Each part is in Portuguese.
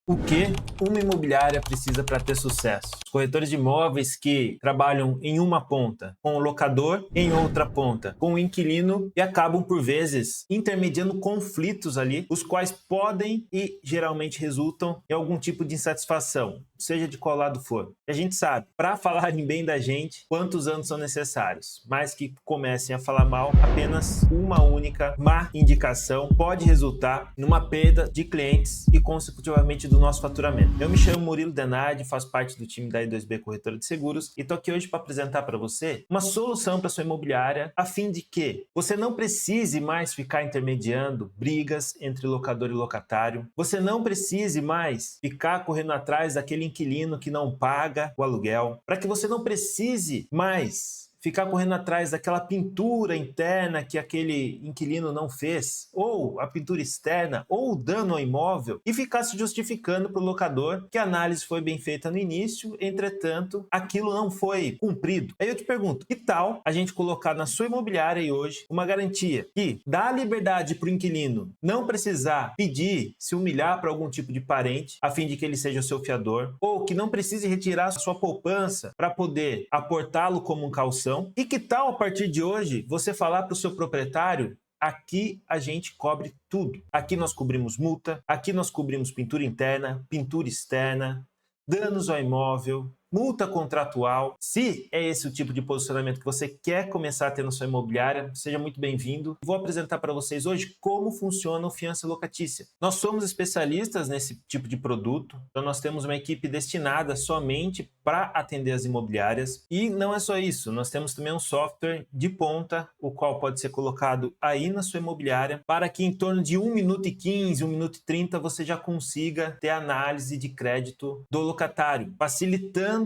O que uma imobiliária precisa para ter sucesso? Os corretores de imóveis que trabalham em uma ponta com o locador, em outra ponta com o inquilino e acabam, por vezes, intermediando conflitos ali, os quais podem e geralmente resultam em algum tipo de insatisfação, seja de qual lado for. A gente sabe, para falarem bem da gente, quantos anos são necessários, mas que comecem a falar mal, apenas uma única má indicação pode resultar numa perda de clientes e, consecutivamente, do nosso faturamento. Eu me chamo Murilo Denardi, faço parte do time da I2B Corretora de Seguros e estou aqui hoje para apresentar para você uma solução para sua imobiliária a fim de que você não precise mais ficar intermediando brigas entre locador e locatário, você não precise mais ficar correndo atrás daquele inquilino que não paga o aluguel, para que você não precise mais ficar correndo atrás daquela pintura interna que aquele inquilino não fez, ou a pintura externa, ou o dano ao imóvel, e ficar se justificando para o locador que a análise foi bem feita no início, entretanto, aquilo não foi cumprido. Aí eu te pergunto, que tal a gente colocar na sua imobiliária aí hoje uma garantia que dá liberdade para o inquilino não precisar pedir, se humilhar para algum tipo de parente, a fim de que ele seja o seu fiador, ou que não precise retirar a sua poupança para poder aportá-lo como um calção. E que tal, a partir de hoje, você falar para o seu proprietário: aqui a gente cobre tudo. Aqui nós cobrimos multa, aqui nós cobrimos pintura interna, pintura externa, danos ao imóvel, multa contratual. Se é esse o tipo de posicionamento que você quer começar a ter na sua imobiliária, seja muito bem-vindo. Vou apresentar para vocês hoje como funciona o fiança locatícia. Nós somos especialistas nesse tipo de produto, então nós temos uma equipe destinada somente para atender as imobiliárias. E não é só isso, nós temos também um software de ponta, o qual pode ser colocado aí na sua imobiliária, para que em torno de 1 minuto e 15, 1 minuto e 30, você já consiga ter análise de crédito do locatário, facilitando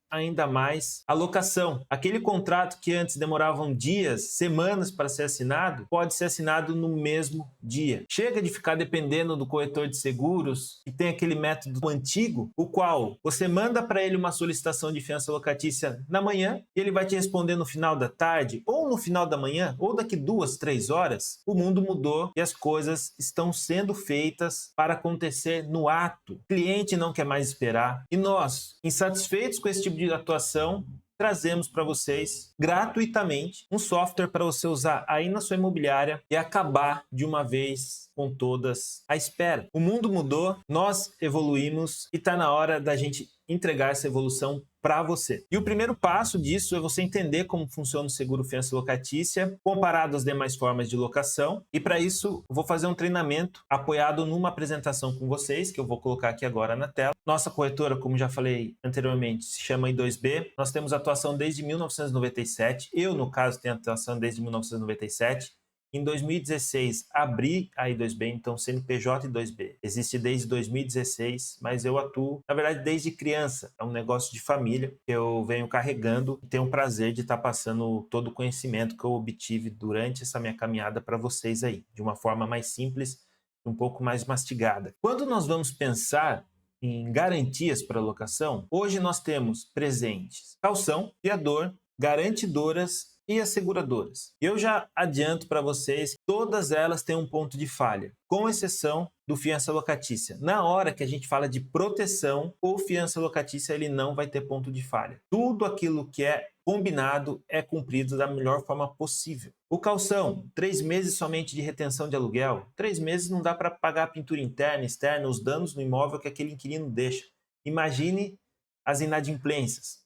ainda mais a locação. Aquele contrato que antes demoravam dias, semanas para ser assinado, pode ser assinado no mesmo dia. Chega de ficar dependendo do corretor de seguros, que tem aquele método antigo, o qual você manda para ele uma solicitação de fiança locatícia na manhã e ele vai te responder no final da tarde, ou no final da manhã, ou daqui 2, 3 horas. O mundo mudou e as coisas estão sendo feitas para acontecer no ato. O cliente não quer mais esperar e nós, insatisfeitos com esse tipo de atuação, trazemos para vocês gratuitamente um software para você usar aí na sua imobiliária e acabar de uma vez com todas a espera. O mundo mudou, nós evoluímos e está na hora da gente entregar essa evolução para você. E o primeiro passo disso é você entender como funciona o seguro fiança locatícia comparado às demais formas de locação. E para isso, eu vou fazer um treinamento apoiado numa apresentação com vocês, que eu vou colocar aqui agora na tela. Nossa corretora, como já falei anteriormente, se chama I2B. Nós temos atuação desde 1997. Eu, no caso, tenho atuação desde 1997. Em 2016, abri a I2B, então CNPJ I2B. Existe desde 2016, mas eu atuo, na verdade, desde criança. É um negócio de família que eu venho carregando e tenho o prazer de estar passando todo o conhecimento que eu obtive durante essa minha caminhada para vocês aí, de uma forma mais simples, um pouco mais mastigada. Quando nós vamos pensar em garantias para locação, hoje nós temos presentes calção, fiador, garantidoras e as seguradoras. Eu já adianto para vocês que todas elas têm um ponto de falha, com exceção do fiança locatícia. Na hora que a gente fala de proteção, o fiança locatícia ele não vai ter ponto de falha. Tudo aquilo que é combinado é cumprido da melhor forma possível. O calção, 3 meses somente de retenção de aluguel. 3 meses não dá para pagar a pintura interna, externa, os danos no imóvel que aquele inquilino deixa. Imagine as inadimplências.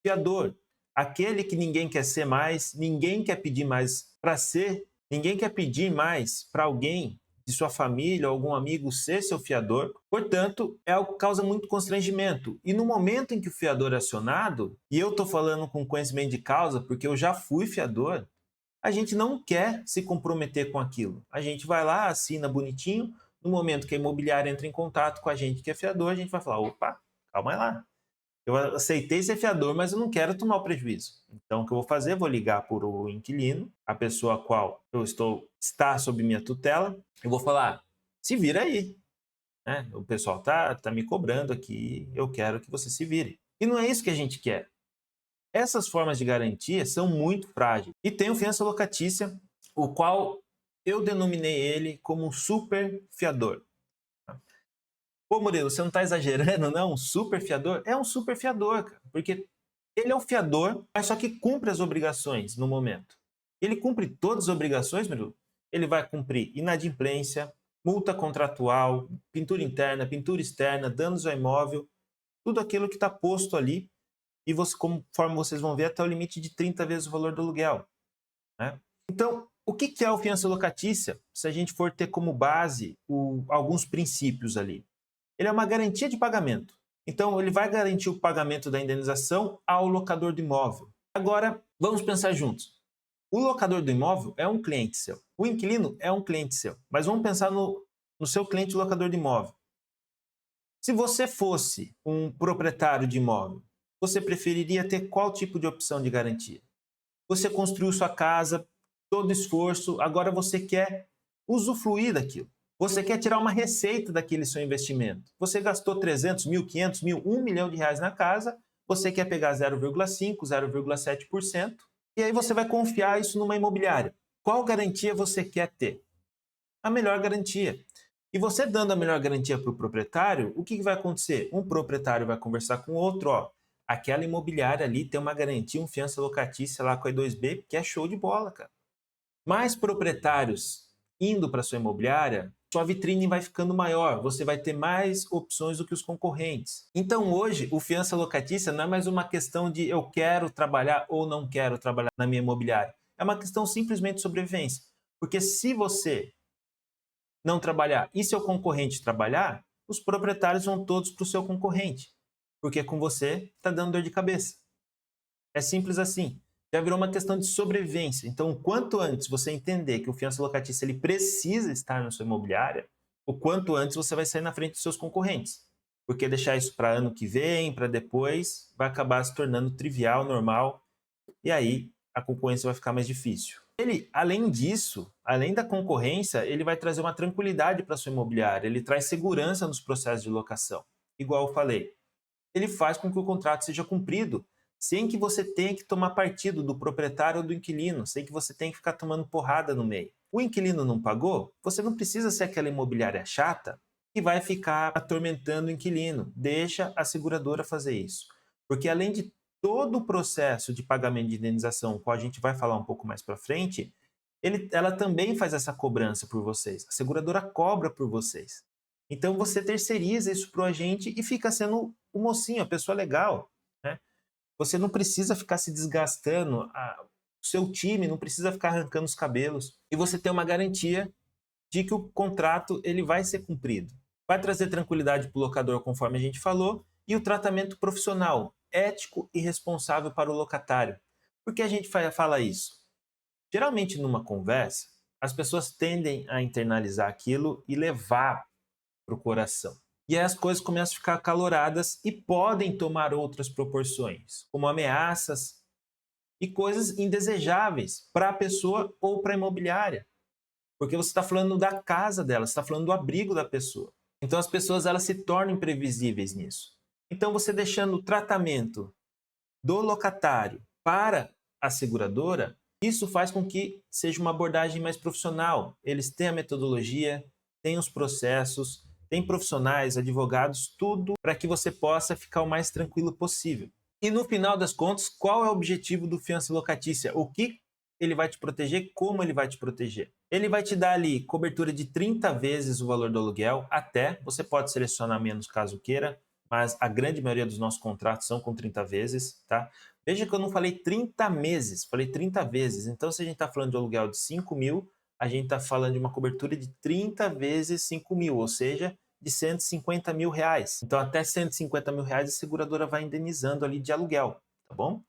Fiador, aquele que ninguém quer ser mais, ninguém quer pedir mais para ser, ninguém quer pedir mais para alguém de sua família ou algum amigo ser seu fiador. Portanto, é algo que causa muito constrangimento. E no momento em que o fiador é acionado, e eu estou falando com conhecimento de causa porque eu já fui fiador, a gente não quer se comprometer com aquilo. A gente vai lá, assina bonitinho, no momento que a imobiliária entra em contato com a gente que é fiador, a gente vai falar: opa, calma lá. Eu aceitei ser fiador, mas eu não quero tomar o prejuízo. Então, o que eu vou fazer? Eu vou ligar para o inquilino, a pessoa a qual está sob minha tutela, eu vou falar: se vira aí, né? O pessoal tá me cobrando aqui, eu quero que você se vire. E não é isso que a gente quer. Essas formas de garantia são muito frágeis. E tem o fiança locatícia, o qual eu denominei ele como super fiador. Pô, Murilo, você não está exagerando, não? Um super fiador? É um super fiador, cara, porque ele é um fiador, mas só que cumpre as obrigações no momento. Ele cumpre todas as obrigações, Murilo. Ele vai cumprir inadimplência, multa contratual, pintura interna, pintura externa, danos ao imóvel, tudo aquilo que está posto ali, e você, conforme vocês vão ver, até o limite de 30 vezes o valor do aluguel, né? Então, o que é a fiança locatícia? Se a gente for ter como base alguns princípios ali. Ele é uma garantia de pagamento. Então, ele vai garantir o pagamento da indenização ao locador do imóvel. Agora, vamos pensar juntos. O locador do imóvel é um cliente seu. O inquilino é um cliente seu. Mas vamos pensar no seu cliente locador de imóvel. Se você fosse um proprietário de imóvel, você preferiria ter qual tipo de opção de garantia? Você construiu sua casa, todo esforço, agora você quer usufruir daquilo. Você quer tirar uma receita daquele seu investimento. Você gastou 300 mil, 500 mil, 1 milhão de reais na casa, você quer pegar 0,5%, 0,7%, e aí você vai confiar isso numa imobiliária. Qual garantia você quer ter? A melhor garantia. E você dando a melhor garantia para o proprietário, o que vai acontecer? Um proprietário vai conversar com o outro, ó, aquela imobiliária ali tem uma garantia, um fiança locatícia lá com a E2B, que é show de bola, cara. Mais proprietários indo para sua imobiliária, sua vitrine vai ficando maior, você vai ter mais opções do que os concorrentes. Então hoje, o fiança locatícia não é mais uma questão de eu quero trabalhar ou não quero trabalhar na minha imobiliária. É uma questão simplesmente de sobrevivência. Porque se você não trabalhar e seu concorrente trabalhar, os proprietários vão todos para o seu concorrente. Porque com você está dando dor de cabeça. É simples assim. Já virou uma questão de sobrevivência. Então, quanto antes você entender que o fiança locatícia ele precisa estar na sua imobiliária, o quanto antes você vai sair na frente dos seus concorrentes. Porque deixar isso para ano que vem, para depois, vai acabar se tornando trivial, normal, e aí a concorrência vai ficar mais difícil. Ele, além disso, além da concorrência, ele vai trazer uma tranquilidade para a sua imobiliária, ele traz segurança nos processos de locação. Igual eu falei, ele faz com que o contrato seja cumprido sem que você tenha que tomar partido do proprietário ou do inquilino, sem que você tenha que ficar tomando porrada no meio. O inquilino não pagou? Você não precisa ser aquela imobiliária chata que vai ficar atormentando o inquilino. Deixa a seguradora fazer isso. Porque além de todo o processo de pagamento de indenização, qual a gente vai falar um pouco mais para frente, ela também faz essa cobrança por vocês. A seguradora cobra por vocês. Então você terceiriza isso para o agente e fica sendo o mocinho, a pessoa legal, né? Você não precisa ficar se desgastando, o seu time não precisa ficar arrancando os cabelos. E você tem uma garantia de que o contrato ele vai ser cumprido. Vai trazer tranquilidade para o locador, conforme a gente falou, e o tratamento profissional, ético e responsável para o locatário. Por que a gente fala isso? Geralmente, numa conversa, as pessoas tendem a internalizar aquilo e levar para o coração. E aí as coisas começam a ficar acaloradas e podem tomar outras proporções, como ameaças e coisas indesejáveis para a pessoa ou para a imobiliária. Porque você está falando da casa dela, você está falando do abrigo da pessoa. Então as pessoas elas se tornam imprevisíveis nisso. Então você deixando o tratamento do locatário para a seguradora, isso faz com que seja uma abordagem mais profissional. Eles têm a metodologia, têm os processos, tem profissionais, advogados, tudo para que você possa ficar o mais tranquilo possível. E no final das contas, qual é o objetivo do fiança locatícia? O que ele vai te proteger, como ele vai te proteger? Ele vai te dar ali cobertura de 30 vezes o valor do aluguel, até, você pode selecionar menos caso queira, mas a grande maioria dos nossos contratos são com 30 vezes, tá? Veja que eu não falei 30 meses, falei 30 vezes. Então, se a gente está falando de aluguel de 5 mil, a gente está falando de uma cobertura de 30 vezes 5 mil, ou seja, de 150 mil reais. Então, até 150 mil reais a seguradora vai indenizando ali de aluguel, tá bom?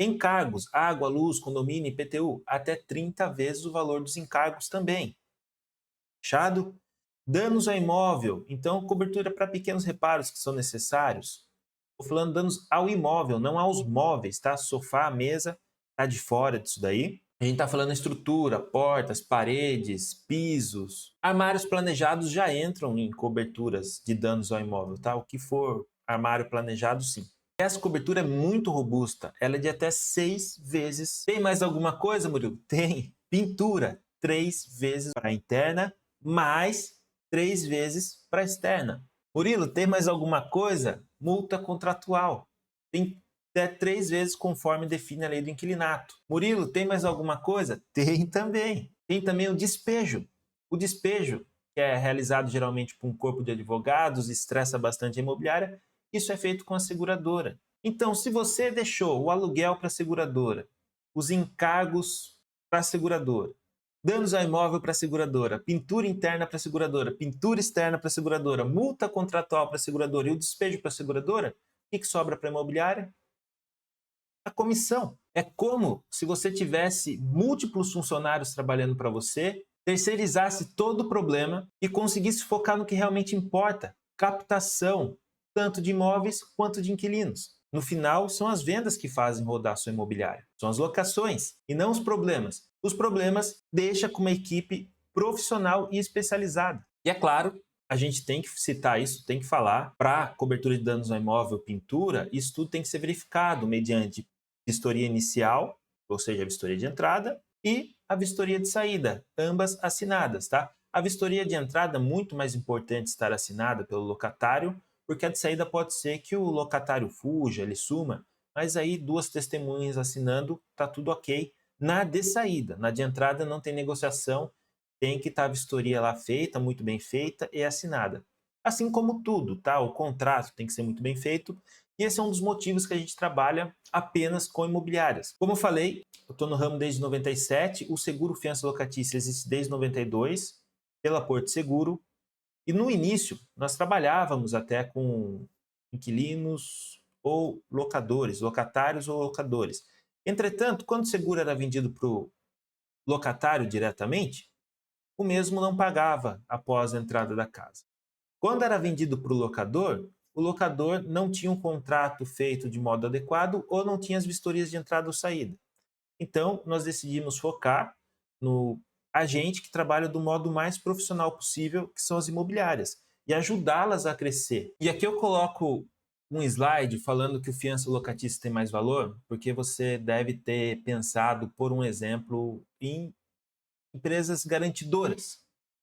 Encargos, água, luz, condomínio, IPTU, até 30 vezes o valor dos encargos também. Fechado? Danos ao imóvel, então cobertura para pequenos reparos que são necessários. Estou falando danos ao imóvel, não aos móveis, tá? Sofá, mesa, tá de fora disso daí. A gente está falando estrutura, portas, paredes, pisos. Armários planejados já entram em coberturas de danos ao imóvel, tá? O que for armário planejado, sim. Essa cobertura é muito robusta, ela é de até 6 vezes. Tem mais alguma coisa, Murilo? Tem. Pintura, 3 vezes para a interna, mais 3 vezes para a externa. Murilo, tem mais alguma coisa? Multa contratual. Tem até 3 vezes conforme define a lei do inquilinato. Murilo, tem mais alguma coisa? Tem também. Tem também o despejo. O despejo, que é realizado geralmente por um corpo de advogados, estressa bastante a imobiliária, isso é feito com a seguradora. Então, se você deixou o aluguel para a seguradora, os encargos para a seguradora, danos ao imóvel para a seguradora, pintura interna para a seguradora, pintura externa para a seguradora, multa contratual para a seguradora e o despejo para a seguradora, o que sobra para a imobiliária? A comissão. É como se você tivesse múltiplos funcionários trabalhando para você, terceirizasse todo o problema e conseguisse focar no que realmente importa, captação, tanto de imóveis quanto de inquilinos. No final, são as vendas que fazem rodar a sua imobiliária. São as locações e não os problemas. Os problemas deixa com uma equipe profissional e especializada. E é claro, a gente tem que citar isso, tem que falar, para cobertura de danos ao imóvel, pintura, isso tudo tem que ser verificado mediante vistoria inicial, ou seja, a vistoria de entrada, e a vistoria de saída, ambas assinadas, tá? A vistoria de entrada é muito mais importante estar assinada pelo locatário, porque a de saída pode ser que o locatário fuja, ele suma, mas aí 2 testemunhas assinando, tá tudo ok. Na de saída, na de entrada não tem negociação, tem que estar a vistoria lá feita, muito bem feita e assinada. Assim como tudo, tá? O contrato tem que ser muito bem feito e esse é um dos motivos que a gente trabalha apenas com imobiliárias. Como eu falei, eu estou no ramo desde 97, o seguro fiança locatícia existe desde 92 pela Porto Seguro e no início nós trabalhávamos até com inquilinos ou locadores, locatários ou locadores. Entretanto, quando o seguro era vendido para o locatário diretamente, o mesmo não pagava após a entrada da casa. Quando era vendido para o locador não tinha um contrato feito de modo adequado ou não tinha as vistorias de entrada ou saída. Então, nós decidimos focar no agente que trabalha do modo mais profissional possível, que são as imobiliárias, e ajudá-las a crescer. E aqui eu coloco um slide falando que o fiança locatícia tem mais valor, porque você deve ter pensado, por um exemplo, em empresas garantidoras,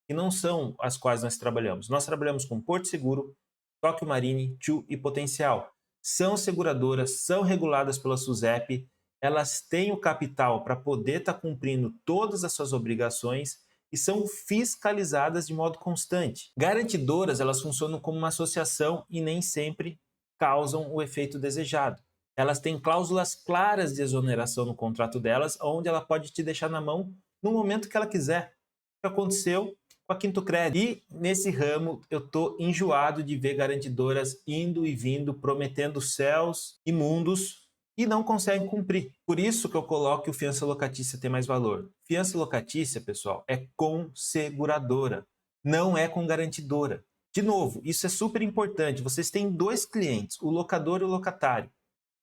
que não são as quais nós trabalhamos. Nós trabalhamos com Porto Seguro, Tóquio Marine, Tchu e Potencial. São seguradoras, são reguladas pela SUSEP, elas têm o capital para poder estar cumprindo todas as suas obrigações e são fiscalizadas de modo constante. Garantidoras, elas funcionam como uma associação e nem sempre causam o efeito desejado. Elas têm cláusulas claras de exoneração no contrato delas, onde ela pode te deixar na mão no momento que ela quiser. O que aconteceu com a Quintocred. E nesse ramo eu estou enjoado de ver garantidoras indo e vindo, prometendo céus e mundos e não conseguem cumprir. Por isso que eu coloco que o fiança locatícia tem mais valor. Fiança locatícia, pessoal, é com seguradora, não é com garantidora. De novo, isso é super importante. Vocês têm 2 clientes, o locador e o locatário.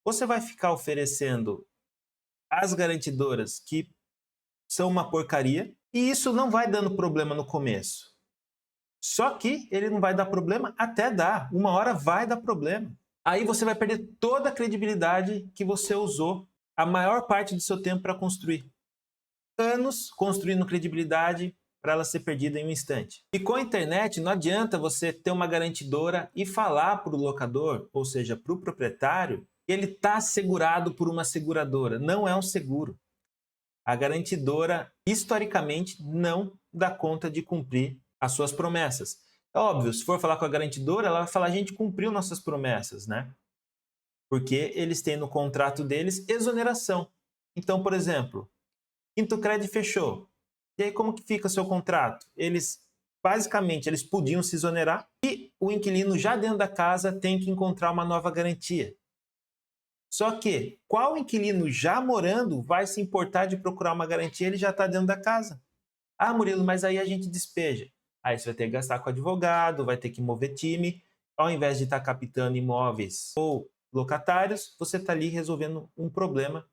Você vai ficar oferecendo as garantidoras que são uma porcaria, e isso não vai dando problema no começo. Só que ele não vai dar problema até dar. Uma hora vai dar problema. Aí você vai perder toda a credibilidade que você usou a maior parte do seu tempo para construir. Anos construindo credibilidade para ela ser perdida em um instante. E com a internet não adianta você ter uma garantidora e falar para o locador, ou seja, para o proprietário, que ele está segurado por uma seguradora. Não é um seguro. A garantidora, historicamente, não dá conta de cumprir as suas promessas. É óbvio, se for falar com a garantidora, ela vai falar, a gente cumpriu nossas promessas, né? Porque eles têm no contrato deles exoneração. Então, por exemplo, Quintocred fechou. E aí como que fica o seu contrato? Basicamente, eles podiam se exonerar e o inquilino já dentro da casa tem que encontrar uma nova garantia. Só que, qual inquilino já morando vai se importar de procurar uma garantia? Ele já está dentro da casa. Ah, Murilo, mas aí a gente despeja. Aí você vai ter que gastar com advogado, vai ter que mover time. Ao invés de estar captando imóveis ou locatários, você está ali resolvendo um problema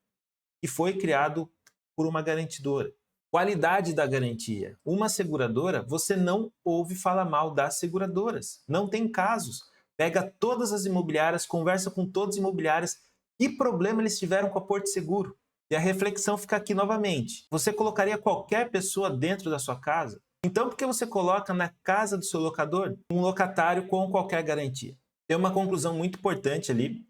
que foi criado por uma garantidora. Qualidade da garantia. Uma seguradora, você não ouve falar mal das seguradoras. Não tem casos. Pega todas as imobiliárias, conversa com todas as imobiliárias. Que problema eles tiveram com a Porto Seguro? E a reflexão fica aqui novamente. Você colocaria qualquer pessoa dentro da sua casa? Então, por que você coloca na casa do seu locador um locatário com qualquer garantia? Tem uma conclusão muito importante ali.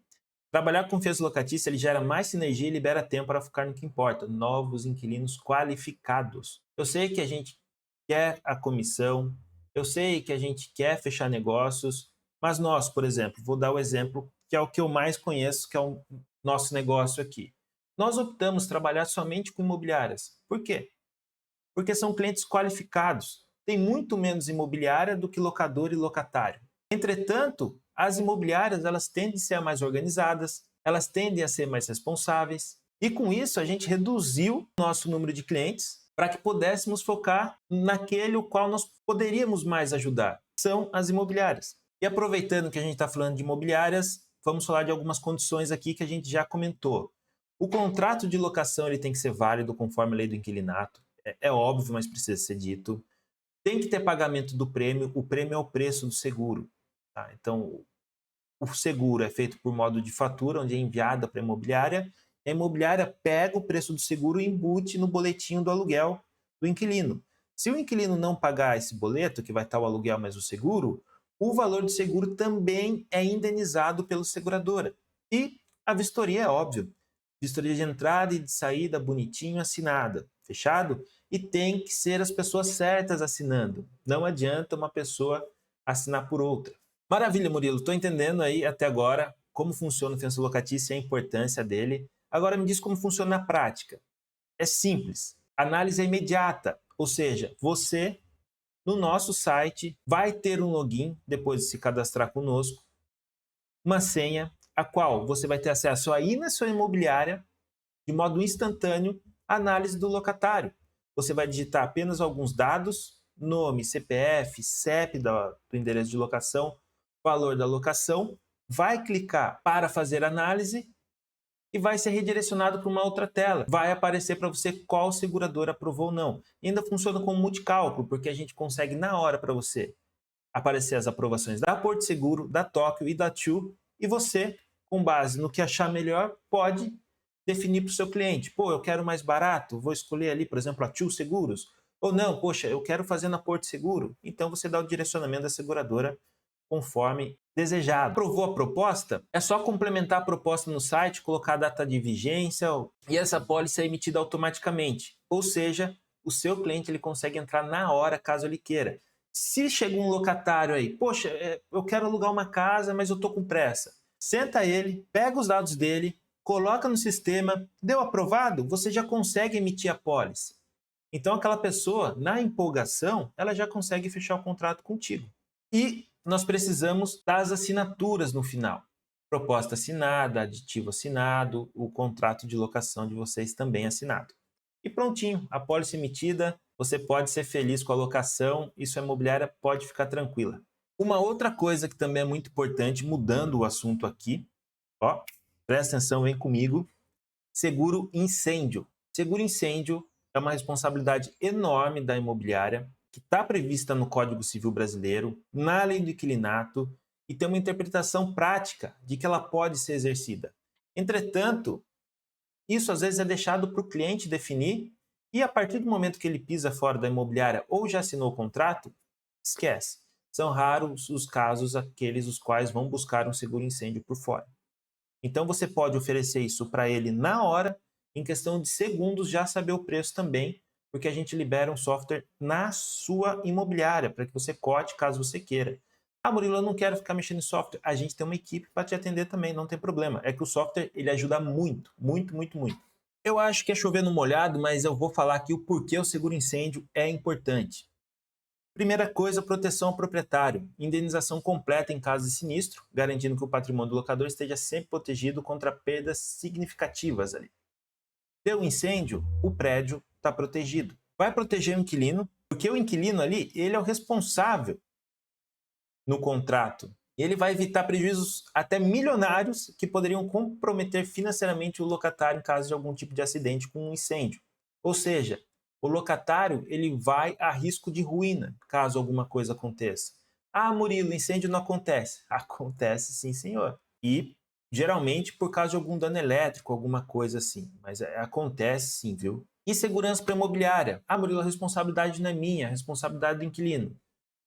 Trabalhar com confiança locatícia, ele gera mais sinergia e libera tempo para focar no que importa, novos inquilinos qualificados. Eu sei que a gente quer a comissão, eu sei que a gente quer fechar negócios, mas nós, por exemplo, vou dar o exemplo que é o que eu mais conheço, que é o nosso negócio aqui. Nós optamos trabalhar somente com imobiliárias. Por quê? Porque são clientes qualificados. Tem muito menos imobiliária do que locador e locatário. Entretanto, as imobiliárias elas tendem a ser mais organizadas, elas tendem a ser mais responsáveis, e com isso a gente reduziu nosso número de clientes para que pudéssemos focar naquele o qual nós poderíamos mais ajudar, são as imobiliárias. E aproveitando que a gente está falando de imobiliárias, vamos falar de algumas condições aqui que a gente já comentou. O contrato de locação ele tem que ser válido conforme a lei do inquilinato, é óbvio, mas precisa ser dito. Tem que ter pagamento do prêmio, o prêmio é o preço do seguro. Tá? Então, o seguro é feito por modo de fatura, onde é enviada para a imobiliária pega o preço do seguro e embute no boletim do aluguel do inquilino. Se o inquilino não pagar esse boleto, que vai estar o aluguel mais o seguro, o valor do seguro também é indenizado pela seguradora. E a vistoria é óbvio. Vistoria de entrada e de saída bonitinho, assinada. Fechado? E tem que ser as pessoas certas assinando. Não adianta uma pessoa assinar por outra. Maravilha, Murilo. Estou entendendo aí até agora como funciona o fiança locatícia e a importância dele. Agora me diz como funciona na prática. É simples. Análise é imediata. Ou seja, você, no nosso site, vai ter um login, depois de se cadastrar conosco, uma senha, a qual você vai ter acesso aí na sua imobiliária, de modo instantâneo, a análise do locatário. Você vai digitar apenas alguns dados, nome, CPF, CEP do endereço de locação, valor da locação, vai clicar para fazer análise e vai ser redirecionado para uma outra tela. Vai aparecer para você qual seguradora aprovou ou não. E ainda funciona como multicálculo, porque a gente consegue na hora para você aparecer as aprovações da Porto Seguro, da Tóquio e da TU, e você, com base no que achar melhor, pode definir para o seu cliente. Pô, eu quero mais barato, vou escolher ali, por exemplo, a TU Seguros. Ou não, poxa, eu quero fazer na Porto Seguro. Então você dá o direcionamento da seguradora conforme desejado. Aprovou a proposta? É só complementar a proposta no site, colocar a data de vigência e essa pólice é emitida automaticamente. Ou seja, o seu cliente ele consegue entrar na hora, caso ele queira. Se chega um locatário aí, poxa, eu quero alugar uma casa, mas eu estou com pressa. Senta ele, pega os dados dele, coloca no sistema, deu aprovado, você já consegue emitir a pólice. Então aquela pessoa, na empolgação, ela já consegue fechar o contrato contigo. E nós precisamos das assinaturas no final. Proposta assinada, aditivo assinado, o contrato de locação de vocês também assinado. E prontinho, a pólice emitida, você pode ser feliz com a locação e sua imobiliária pode ficar tranquila. Uma outra coisa que também é muito importante, mudando o assunto aqui, ó, presta atenção, vem comigo, seguro incêndio. Seguro incêndio é uma responsabilidade enorme da imobiliária, que está prevista no Código Civil Brasileiro, na lei do inquilinato, e tem uma interpretação prática de que ela pode ser exercida. Entretanto, isso às vezes é deixado para o cliente definir, e a partir do momento que ele pisa fora da imobiliária ou já assinou o contrato, esquece. São raros os casos aqueles os quais vão buscar um seguro incêndio por fora. Então você pode oferecer isso para ele na hora, em questão de segundos já saber o preço também, porque a gente libera um software na sua imobiliária, para que você cote caso você queira. Ah, Murilo, eu não quero ficar mexendo em software. A gente tem uma equipe para te atender também, não tem problema. É que o software ele ajuda muito, muito, muito, muito. Eu acho que é chover no molhado, mas eu vou falar aqui o porquê o seguro incêndio é importante. Primeira coisa, proteção ao proprietário. Indenização completa em caso de sinistro, garantindo que o patrimônio do locador esteja sempre protegido contra perdas significativas ali. Deu incêndio, o prédio está protegido. Vai proteger o inquilino, porque o inquilino ali, ele é o responsável no contrato. Ele vai evitar prejuízos até milionários que poderiam comprometer financeiramente o locatário em caso de algum tipo de acidente com um incêndio. Ou seja, o locatário ele vai a risco de ruína caso alguma coisa aconteça. Ah, Murilo, incêndio não acontece. Acontece sim, senhor. E geralmente por causa de algum dano elétrico, alguma coisa assim. Mas acontece sim, viu? Insegurança para a imobiliária. Ah, Murilo, a responsabilidade não é minha, a responsabilidade do inquilino.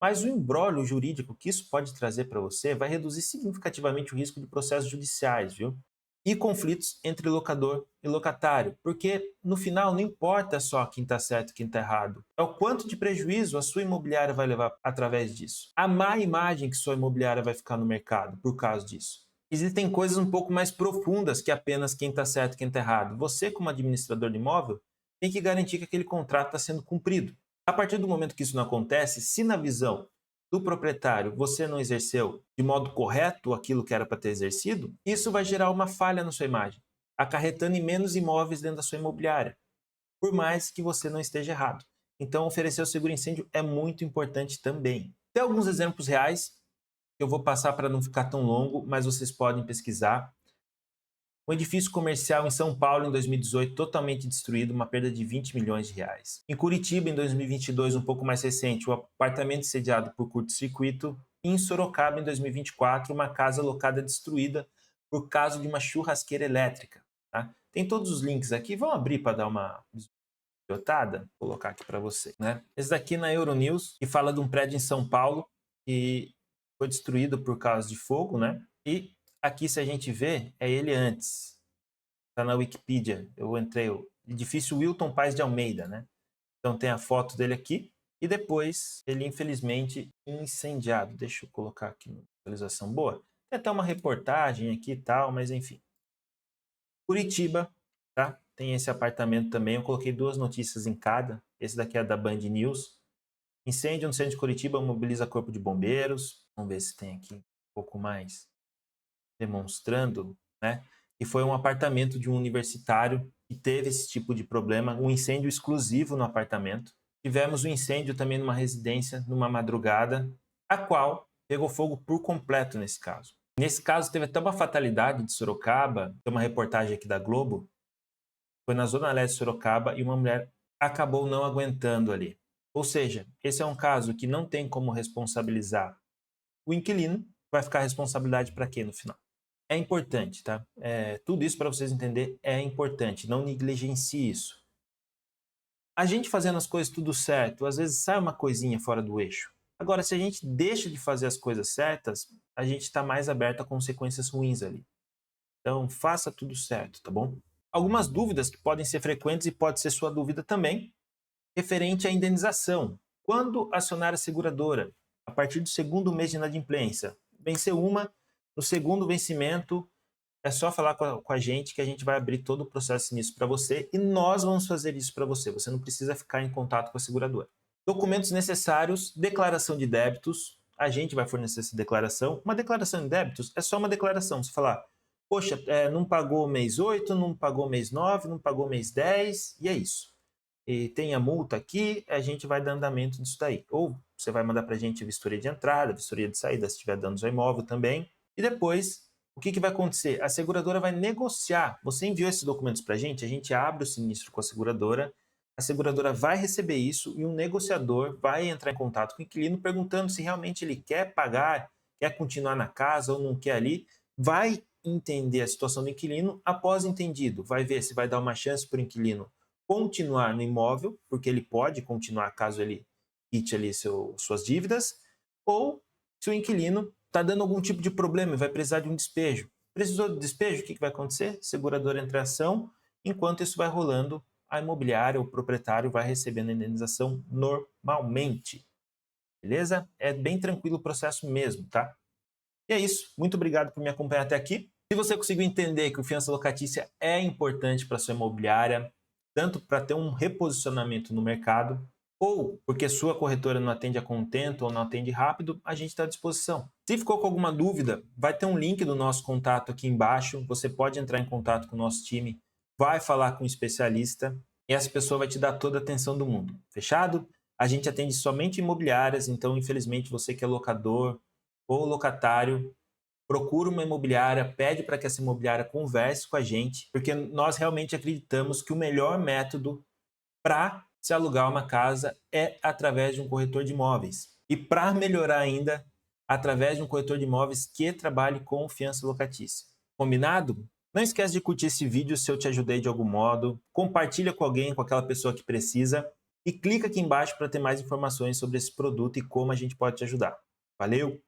Mas o imbróglio jurídico que isso pode trazer para você vai reduzir significativamente o risco de processos judiciais, viu? E conflitos entre locador e locatário, porque no final não importa só quem está certo e quem está errado, é o quanto de prejuízo a sua imobiliária vai levar através disso. A má imagem que sua imobiliária vai ficar no mercado por causa disso. Existem coisas um pouco mais profundas que apenas quem está certo e quem está errado. Você, como administrador de imóvel, tem que garantir que aquele contrato está sendo cumprido. A partir do momento que isso não acontece, se na visão do proprietário você não exerceu de modo correto aquilo que era para ter exercido, isso vai gerar uma falha na sua imagem, acarretando em menos imóveis dentro da sua imobiliária, por mais que você não esteja errado. Então, oferecer o seguro incêndio é muito importante também. Tem alguns exemplos reais que eu vou passar para não ficar tão longo, mas vocês podem pesquisar. Um edifício comercial em São Paulo em 2018 totalmente destruído, uma perda de 20 milhões de reais. Em Curitiba em 2022, um pouco mais recente, o apartamento sediado por curto-circuito. E em Sorocaba em 2024, uma casa locada destruída por causa de uma churrasqueira elétrica. Tá? Tem todos os links aqui, vamos abrir para dar uma vou colocar aqui para você. Né? Esse daqui na Euronews, que fala de um prédio em São Paulo que foi destruído por causa de fogo, né? E aqui, se a gente vê, é ele antes. Está na Wikipedia. Eu entrei, o edifício Wilton Paes de Almeida, né? Então tem a foto dele aqui. E depois, ele infelizmente incendiado. Deixa eu colocar aqui na atualização boa. Tem até uma reportagem aqui e tal, mas enfim. Curitiba, tá? Tem esse apartamento também. Eu coloquei 2 notícias em cada. Esse daqui é da Band News. Incêndio no centro de Curitiba mobiliza corpo de bombeiros. Vamos ver se tem aqui um pouco mais demonstrando, né? E foi um apartamento de um universitário que teve esse tipo de problema, um incêndio exclusivo no apartamento. Tivemos um incêndio também numa residência, numa madrugada, a qual pegou fogo por completo nesse caso. Nesse caso, teve até uma fatalidade de Sorocaba, tem uma reportagem aqui da Globo, foi na zona leste de Sorocaba e uma mulher acabou não aguentando ali. Ou seja, esse é um caso que não tem como responsabilizar o inquilino, vai ficar a responsabilidade para quê no final? É importante, tá? Tudo isso para vocês entenderem é importante, não negligencie isso. A gente fazendo as coisas tudo certo, às vezes sai uma coisinha fora do eixo. Agora, se a gente deixa de fazer as coisas certas, a gente está mais aberto a consequências ruins ali. Então, faça tudo certo, tá bom? Algumas dúvidas que podem ser frequentes e pode ser sua dúvida também, referente à indenização. Quando acionar a seguradora? A partir do segundo mês de inadimplência. Venceu uma, no segundo vencimento, é só falar com a gente que a gente vai abrir todo o processo sinistro para você e nós vamos fazer isso para você. Você não precisa ficar em contato com a seguradora. Documentos necessários, declaração de débitos. A gente vai fornecer essa declaração. Uma declaração de débitos é só uma declaração. Você falar, poxa, não pagou mês 8, não pagou mês 9, não pagou mês 10, e é isso. E tem a multa aqui, a gente vai dar andamento disso daí. Ou você vai mandar para a gente a vistoria de entrada, vistoria de saída, se tiver danos ao imóvel também. E depois, o que vai acontecer? A seguradora vai negociar. Você enviou esses documentos para a gente abre o sinistro com a seguradora vai receber isso e um negociador vai entrar em contato com o inquilino perguntando se realmente ele quer pagar, quer continuar na casa ou não quer ali. Vai entender a situação do inquilino, após entendido, vai ver se vai dar uma chance para o inquilino continuar no imóvel, porque ele pode continuar caso ele quite ali suas dívidas, ou se o inquilino está dando algum tipo de problema e vai precisar de um despejo. Precisou de despejo, o que vai acontecer? Seguradora entra em ação, enquanto isso vai rolando, a imobiliária, o proprietário vai recebendo a indenização normalmente. Beleza? É bem tranquilo o processo mesmo, tá? E é isso. Muito obrigado por me acompanhar até aqui. Se você conseguiu entender que o fiança locatícia é importante para sua imobiliária, tanto para ter um reposicionamento no mercado, ou porque sua corretora não atende a contento ou não atende rápido, a gente está à disposição. Se ficou com alguma dúvida, vai ter um link do nosso contato aqui embaixo, você pode entrar em contato com o nosso time, vai falar com um especialista e essa pessoa vai te dar toda a atenção do mundo. Fechado? A gente atende somente imobiliárias, então infelizmente você que é locador ou locatário, procura uma imobiliária, pede para que essa imobiliária converse com a gente, porque nós realmente acreditamos que o melhor método para se alugar uma casa é através de um corretor de imóveis. E para melhorar ainda, através de um corretor de imóveis que trabalhe com fiança locatícia. Combinado? Não esquece de curtir esse vídeo se eu te ajudei de algum modo, compartilha com alguém, com aquela pessoa que precisa e clica aqui embaixo para ter mais informações sobre esse produto e como a gente pode te ajudar. Valeu!